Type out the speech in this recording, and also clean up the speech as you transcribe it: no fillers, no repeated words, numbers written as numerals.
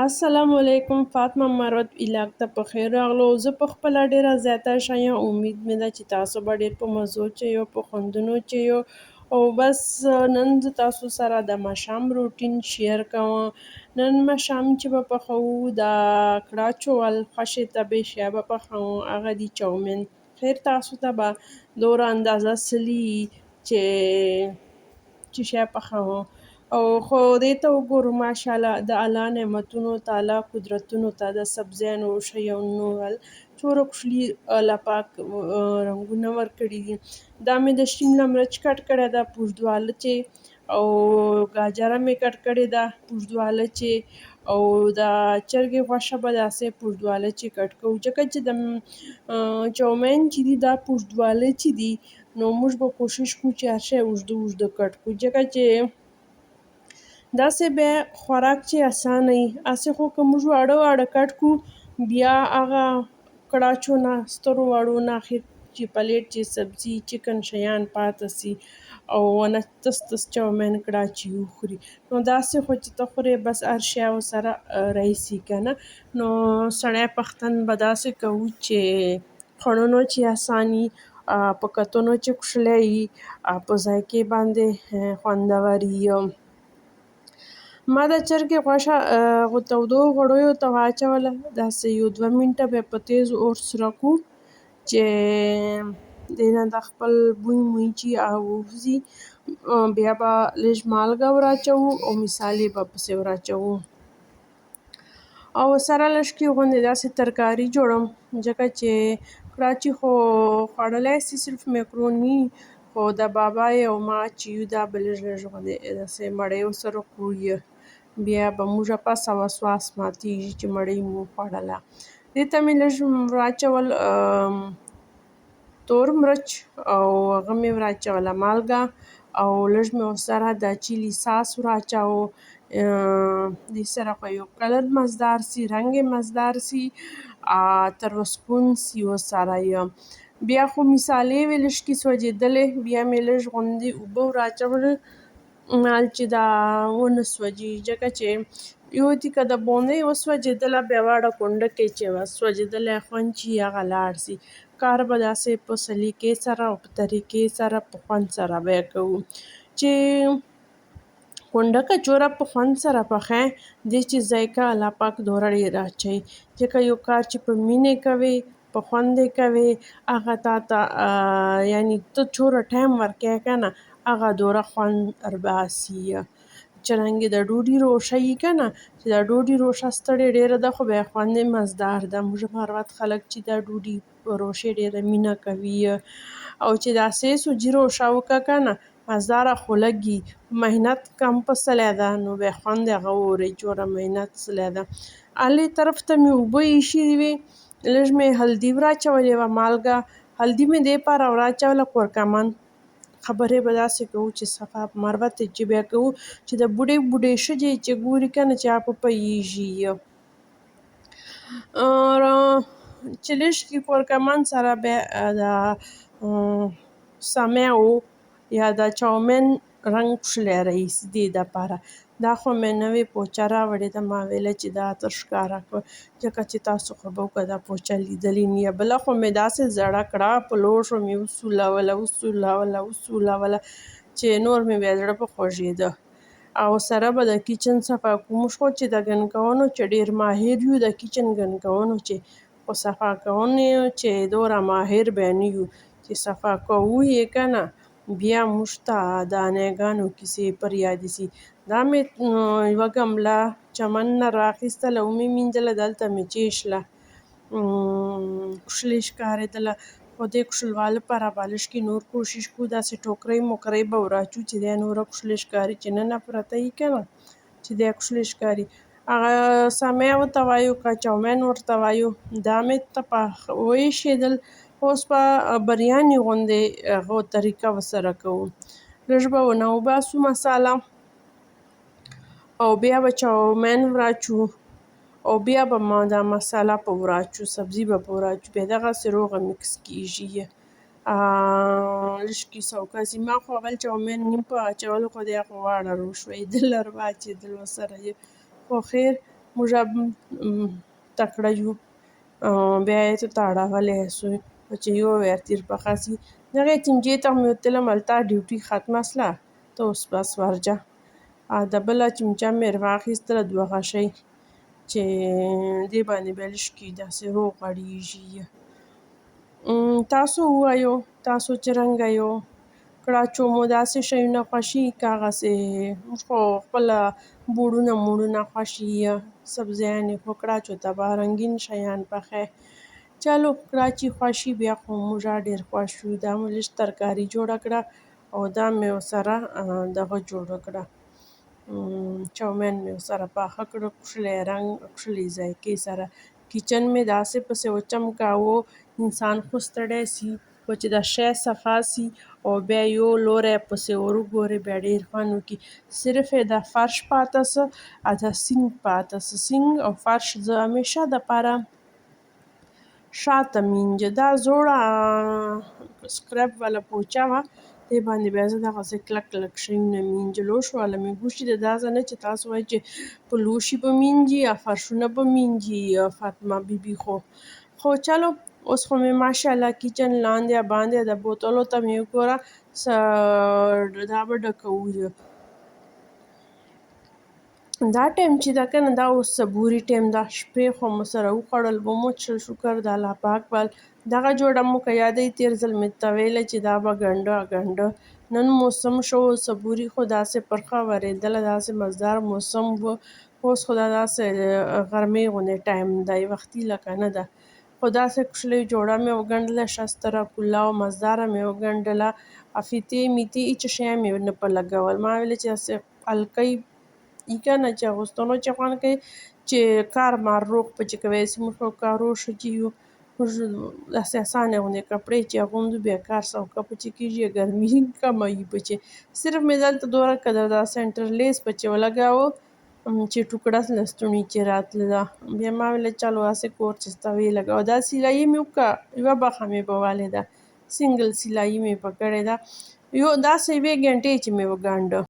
السلام علیکم فاطمه مروت علاق ته په خیر راغلو. زه په خپله ډېره زیاته ښه یم. امید مې ده چې تاسو به ډېر په مزو چیو په خوندونو چیو او بس نن زه تاسو سره د ماښام روټین شیر کوم. نن ماښام چې به پخوو د کړاچو ول خوښې طبې شی به پخوو، هغه دي چاومین. خیر تاسو ته به دوره اندازه سلي چې شی پخوم او خو دې ته وګورو ماشاءالله د الله نعمتونو تعالی قدرتونو ته د سبزیانو شیانو ول چې ورکښلي الله پاک رنګونه ورکړي دي. دا مې د شیمله مرچ کټ کړې ده پوږدواله چې او ګاجره مې کټ کړې ده پوږدواله چې او د چرګې غوښه به داسې پوږدواله چې کټ کوو ځکه چې د چاومین چې دي دا پوږدواله چې دي نو موږ به کوشش کوو چې هر شی اوږده اوږده کټ کړو ځکه چې داسې بیا خوراک چې اسانه وي. هسې خو که موږ واړه واړه کټ کړو بیا هغه کړاچو نه سترو وړو نه اخر چې پلیټ چې سبزي چکن شیان پاتې سي او ونه تس تس چاومین کړاچي وخوري نو داسې خو چې ته خورې بس هر شی ورسره رایسي که نه. نو سړی پختن به داسې کوو چې خوړنو چې اسان وي، په کتونو چې کوشلی وي، په ذایقې باندې خوندور وي. ما د چرګې غوښه تودو غوړیو ته واچوله، داسې یو 2 منټه به یې په تیز اور سره کړو چې دې نه د خپل بوی موی چې ووځي. بیا به لږ مالګه وراچوو او مسالې به پسې وراچوو او سره لږ غوندې داسې ترکاري جوړوم ځکه چې کړاچي خو خوړلی سي صرف میکروني خو د بابای او ما چې یو دا به لږ لږ غوندې داسې مړۍ ورسره خورو. بیا به موږ پسه وسواس ماتېږي چې مړۍ مو وخوړله. دې ته مې لږ واچول تور مرچ او هغه مې وراچوله مالګه او لږ مې ورسره د چیلي ساس وراچاوه. دې سره خو یو کلر مزدار سي، رنګ یې مزدار سي، تروسپون سي ورسره. بیا خو مسالې وې لږکې سوځېدلې، بیا مې لږ غوندې اوبه وراچولې مال چې دا ونه سوځي ځکه چې یو دي که د بونۍ وسوځېدله بیا واړه کونډکۍ چې سوځېدلی خوند چې هغه لاړ سي. کار به داسې په سلیقې سره او په طریقې سره په خوند سره به یې کوو چې کونډه کچوره په خوند سره پخوې دې چې ذایقه الله پاک دوره ډېره اچوي ځکه یو کار چې په مینې کوې په خوند یې کوې هغه تا ته یعنې ته څومره ټایم ورکوې که نه هغه دوره خوند ورباسي. چرانګې د ډوډۍ روشه وي که نه چې د ډوډۍ روشه ستړې ډېره ده خو بیا خوند یې مزدار ده. موږ مروت خلک چې د ډوډۍ په روشې ډېره مینه کوي او چې داسې سوجي روشه وکړه که نه مزداره خو لږ وي، محنت کم پسلی ده نو بیا خوند یې هغه اورئ چې څومره محنت سلی ده. هلې طرف ته مې اوبه ایښي وې، لږ مې هلدي وراچولې وه، مالګه هلدي مې دې پاره وراچوله کورکمن خبرې به داسې کوو چې صفا مروت چې بیا کوو چې د بوډۍ بوډۍ ښځې چې ګوري که نه چې هغه پوهېږي چې لږ کورکمن سره بیا د سمیو یا د چاومین رنګ کښلی رایسي دې دپاره. دا خو مې نوې پوچه راوړې ده ما ویله چې دا در ښکاره کړه ځکه چې تاسو خو به که دا پوچه لیدلې نه یې. بله خو مې داسې زړه کړه په لوښو مې وسولوله چې نور مې بیا زړه په خوږېده او سره به د کچن صفا کوو. موږ خو چې د ګند کونو چې ډېر ماهر یو د کچن ګند کونو چې خو صفا کونې چې دومره ماهر بیا نه یو چې صفا کوو یې که نه بیا موږ ته د انیګانو کیسې پر یادې سي. دا مې یوه ګمله چمن نه رااخیستله ومې مینځله دلته مې کېښله کوښلې ښکارېدله خو دې کوښلوالو لپاره به لږکې نور کوشش کوو داسې ټوکرۍ موکرۍ به ورواچوو چې دی نوره کوښلې ښکاري چې ننه پرته وي که نه چې دی کوښلې ښکاري. هغه سمی ورته وایو که چاومین ورته وایو دا مې ته وایشېدل اوس به بریاني غوندې هغه طریقه ورسره کوو. لږ به ونه وباسو مساله او بیا به چاومین وراچو او بیا به ما دا مساله په وراچو سبزي به په وراچو بیا دغسې روغه میکس کېږي. لږکې سوکه سي. ما خو اول چاومین نیم په اچولو خو دی خو واړه روښوېدل ور واچېدل ورسره خو خیر موږ تکړه یو. بیا یې ته اړولی سو چې یو ور تیر پخاسي دغې چمچې ته مې وتلم هلته ډیوټي ختمه سله ته اوس بس ورجه. د بله چمچه مې راواخیستله 2 غشۍ چې دې باندې به لشکي داسې روغ غړېږي. تاسو ووایو تاسو څرنګه یو؟ کړاچو مو داسې شیونه خوښي که هغسې موږ خو خپله بوړونه موړونه خوښي سبزیانې خو کړاچو ته به رنګین شیان پخوي. چلو کړاچي خوښي بیا خو موږ ډېر خوښ یو. دا مو لږ ترکاري جوړه کړه او دا مې ورسره دغه جوړه کړه چاومین مې ورسره پاخه کړه کښلی رنګ کښلې ذایقې سره. کچن مې داسې پسې وچمکاوه انسان خو ستړی سي خو چې دا شی صفا سي او بیا یو لوری پسې ور وګورې بیا ډېر خوند وکړي. صرف یې دا فرش پاته څه دا سینک پاته څه. سینک او فرش زه همیشه دپاره شاته مینځه. دا زوړه سکرب والا پوچه وه دې باندې بیا زه دغسې کلک کلک شیونه مینځه. لوښ والا مې ګوښي د دا ځای نه چې تاسو وایئ چې په لوښي به مینځي یا فرشونه به مینځي فاطمه بیبي خو چلو اوس خو مې ماشاءالله کچن لاندې باندې د بوتلو ته مې وګوره دا به ډکوو. دا ټایم چې ده که نه دا اوس صبوري ټایم ده. شپې خو مو سره وخوړل اوبه مو څښل شکر د الله پاک بال. دغه جوړه مو که یادوي تېر ځل مې ته ویله چې دا به ګنډه. نن موسم شو صبوري خو داسې پرخه ورېدله داسې مزدار موسم و. اوس خو دا داسې غرمې غوندې ټایم دی وختي لکه نه ده. خو داسې کښلې جوړه مې وګنډله ښه ستره کلا او مزداره مې وګنډله. افیتې میتې هېڅ شی مې نه په لګول. ما ویلې چې داسې هلکۍ وي که نه چې اغوستلو چې خوند کوي چې کار مار روغ په چې کوی سي. موږ خو کارو ښځې یو موږ داسې اسانې غوندې کپړې چې اغوندو بیا کار سوکه په چې کېږي ګرمي کمه وي په چې. صرف مې دلته دومره قدر دا سینټر لیس په چې ولګاوه چې ټوکړه لستوڼي چې راتلله. بیا ما ویله چلو هسې کور چې ستا ویې لګوه. دا سلایي مې وکړه یوه برخه مې بوالې ده سینګل سلایي مې په کړې ده. داسې 1 ګنټې چې مې وګنډه.